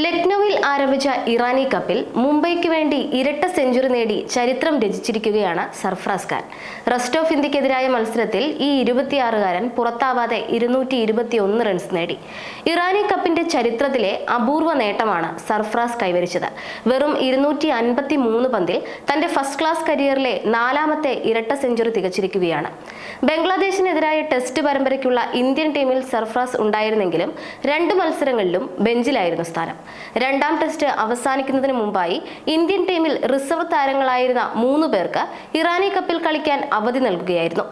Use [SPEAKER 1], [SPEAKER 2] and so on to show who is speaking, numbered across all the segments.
[SPEAKER 1] ലക്നൌവിൽ ആരംഭിച്ച ഇറാനി കപ്പിൽ മുംബൈക്ക് വേണ്ടി ഇരട്ട സെഞ്ചുറി നേടി ചരിത്രം രചിച്ചിരിക്കുകയാണ് സർഫറാസ് ഖാൻ. റെസ്റ്റ് ഓഫ് ഇന്ത്യക്കെതിരായ മത്സരത്തിൽ ഈ 26കാരൻ പുറത്താവാതെ 221 റൺസ് നേടി. ഇറാനി കപ്പിന്റെ ചരിത്രത്തിലെ അപൂർവ നേട്ടമാണ് സർഫറാസ് കൈവരിച്ചത്. വെറും 253 പന്തിൽ തന്റെ ഫസ്റ്റ് ക്ലാസ് കരിയറിലെ 4ാമത്തെ ഇരട്ട സെഞ്ചുറി തികച്ചിരിക്കുകയാണ്. ബംഗ്ലാദേശിനെതിരായ ടെസ്റ്റ് പരമ്പരയ്ക്കുള്ള ഇന്ത്യൻ ടീമിൽ സർഫറാസ് ഉണ്ടായിരുന്നെങ്കിലും 2 മത്സരങ്ങളിലും ബെഞ്ചിലായിരുന്നു സ്ഥാനം. 2ാം ടെസ്റ്റ് അവസാനിക്കുന്നതിന് മുമ്പായി ഇന്ത്യൻ ടീമിൽ റിസർവ് താരങ്ങളായിരുന്ന 3 പേർക്ക് ഇറാനി കപ്പിൽ കളിക്കാൻ അവധി നൽകുകയായിരുന്നു.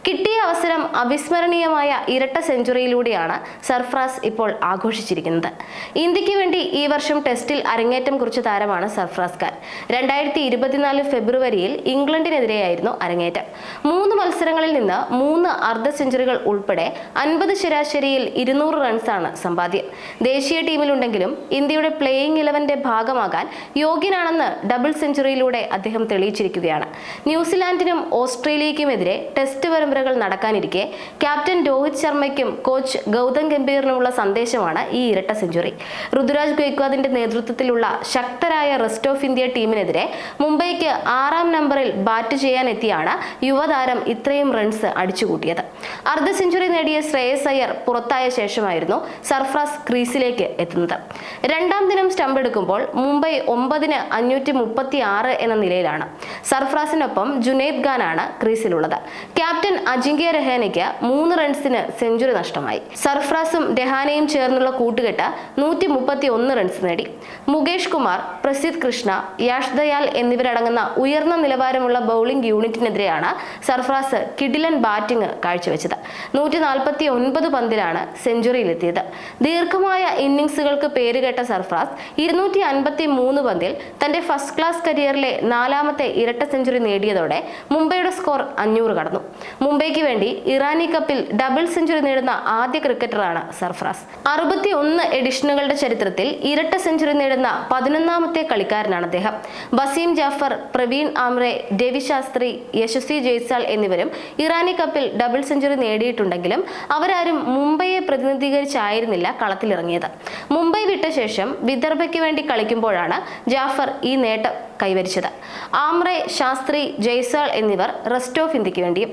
[SPEAKER 1] കിട്ടിയ അവസരം അവിസ്മരണീയമായ ഇരട്ട സെഞ്ചുറിയിലൂടെയാണ് സർഫറാസ് ഇപ്പോൾ ആഘോഷിച്ചിരിക്കുന്നത്. ഇന്ത്യക്ക് വേണ്ടി ഈ വർഷം ടെസ്റ്റിൽ അരങ്ങേറ്റം കുറിച്ച താരമാണ് സർഫറാസ് ഖാൻ. 2024 ഫെബ്രുവരിയിൽ ഇംഗ്ലണ്ടിനെതിരെയായിരുന്നു അരങ്ങേറ്റം. 3 മത്സരങ്ങളിൽ നിന്ന് 3 അർദ്ധ സെഞ്ചുറികൾ ഉൾപ്പെടെ 50 ശരാശരിയിൽ 200 റൺസാണ് സമ്പാദ്യം. ദേശീയ ടീമിലുണ്ടെങ്കിലും ഇന്ത്യയുടെ പ്ലേയിങ് 11ന്റെ ഭാഗമാകാൻ യോഗ്യനാണെന്ന് ഡബിൾ സെഞ്ചുറിയിലൂടെ അദ്ദേഹം തെളിയിച്ചിരിക്കുകയാണ്. ന്യൂസിലാൻഡിനും ഓസ്ട്രേലിയയ്ക്കുമെതിരെ ടെസ്റ്റ് പരമ്പരകൾ നടക്കാനിരിക്കെ ക്യാപ്റ്റൻ രോഹിത് ശർമ്മയ്ക്കും കോച്ച് ഗൗതം ഗംഭീറിനുമുള്ള സന്ദേശമാണ് ഈ ഇരട്ട സെഞ്ചുറി. ഋതുരാജ് ഗെയ്ക്വാദിന്റെ നേതൃത്വത്തിലുള്ള ശക്തരായ റെസ്റ്റ് ഓഫ് ഇന്ത്യ ടീമിനെതിരെ മുംബൈക്ക് 6ാം നമ്പറിൽ ബാറ്റ് ചെയ്യാനെത്തിയാണ് യുവതാരം ഇത്രയും റൺസ് അടിച്ചുകൂട്ടിയത്. അർദ്ധ സെഞ്ചുറി നേടിയ ശ്രേയസ് അയ്യർ പുറത്തായ ശേഷമായിരുന്നു സർഫറാസ് ക്രീസിലേക്ക് എത്തുന്നത്. 2ാം ദിനം സ്റ്റംപ് എടുക്കുമ്പോൾ മുംബൈ 9ന് 536 എന്ന നിലയിലാണ്. സർഫറാസിനൊപ്പം ജുനൈദ് ഖാനാണ് ക്രീസിലുള്ളത്. ക്യാപ്റ്റൻ അജിങ്ക്യ രഹാനെയ്ക്ക് 3 റൺസിന് സെഞ്ചുറി നഷ്ടമായി. സർഫറാസും രഹാനെയും ചേർന്നുള്ള കൂട്ടുകെട്ട് 131 റൺസ് നേടി. മുകേഷ് കുമാർ, പ്രസിദ്ധ് കൃഷ്ണ, യാഷ് ദയാൽ എന്നിവരടങ്ങുന്ന ഉയർന്ന നിലവാരമുള്ള ബൗളിംഗ് യൂണിറ്റിനെതിരെയാണ് സർഫറാസ് കിടിലൻ ബാറ്റിംഗ് കാഴ്ചവെച്ചത്. 149 പന്തിലാണ് സെഞ്ചുറിയിലെത്തിയത്. ദീർഘമായ ഇന്നിംഗ്സുകൾക്ക് പേരുകേട്ട സർഫറാസ് 253 പന്തിൽ തന്റെ ഫസ്റ്റ് ക്ലാസ് കരിയറിലെ 4ാമത്തെ ഇരട്ട സെഞ്ചുറി നേടിയതോടെ മുംബൈയുടെ സ്കോർ 500 കടന്നു. മുംബൈക്ക് വേണ്ടി ഇറാനി കപ്പിൽ ഡബിൾ സെഞ്ചുറി നേടുന്ന ആദ്യ ക്രിക്കറ്ററാണ് സർഫറാസ്. 61 എഡിഷനുകളുടെ ചരിത്രത്തിൽ ഇരട്ട സെഞ്ചുറി നേടുന്ന 11ാമത്തെ കളിക്കാരനാണ് അദ്ദേഹം. വസീം ജാഫർ, പ്രവീൺ ആംറെ, രവി ശാസ്ത്രി, യശസ്വി ജയ്സ്വാൾ എന്നിവരും ഇറാനി കപ്പിൽ ഡബിൾ സെഞ്ചുറി നേടിയിട്ടുണ്ടെങ്കിലും അവരാരും മുംബൈയെ പ്രതിനിധീകരിച്ചായിരുന്നില്ല കളത്തിലിറങ്ങിയത്. മുംബൈ വിട്ട ശേഷം വിദർഭയ്ക്ക് വേണ്ടി കളിക്കുമ്പോഴാണ് ജാഫർ ഈ നേട്ടം കൈവരിച്ചത്. ആംറെ, ശാസ്ത്രി, ജയ്സ്വാൾ എന്നിവർ റെസ്റ്റ് ഓഫ് ഇന്ത്യക്ക് വേണ്ടിയും.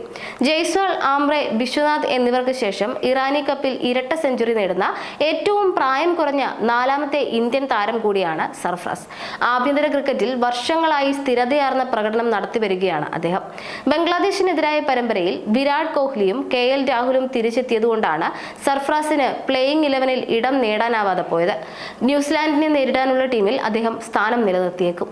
[SPEAKER 1] ജയ്സ്വാൾ, ആംറെ, വിശ്വനാഥ് എന്നിവർക്ക് ശേഷം ഇറാനി കപ്പിൽ ഇരട്ട സെഞ്ചുറി നേടുന്ന ഏറ്റവും പ്രായം കുറഞ്ഞ 4ാമത്തെ ഇന്ത്യൻ താരം കൂടിയാണ് സർഫറാസ്. ആഭ്യന്തര ക്രിക്കറ്റിൽ വർഷങ്ങളായി സ്ഥിരതയാർന്ന പ്രകടനം നടത്തിവരികയാണ് അദ്ദേഹം. ബംഗ്ലാദേശിനെതിരായ പരമ്പരയിൽ വിരാട് കോഹ്ലിയും KL രാഹുലും തിരിച്ചെത്തിയതുകൊണ്ടാണ് സർഫറാസിന് പ്ലേയിങ് 11ൽ ഇടം നേടാനാവാതെ പോയത്. ന്യൂസിലാൻഡിനെ നേരിടാനുള്ള ടീമിൽ അദ്ദേഹം സ്ഥാനം നിലനിർത്തിയേക്കും.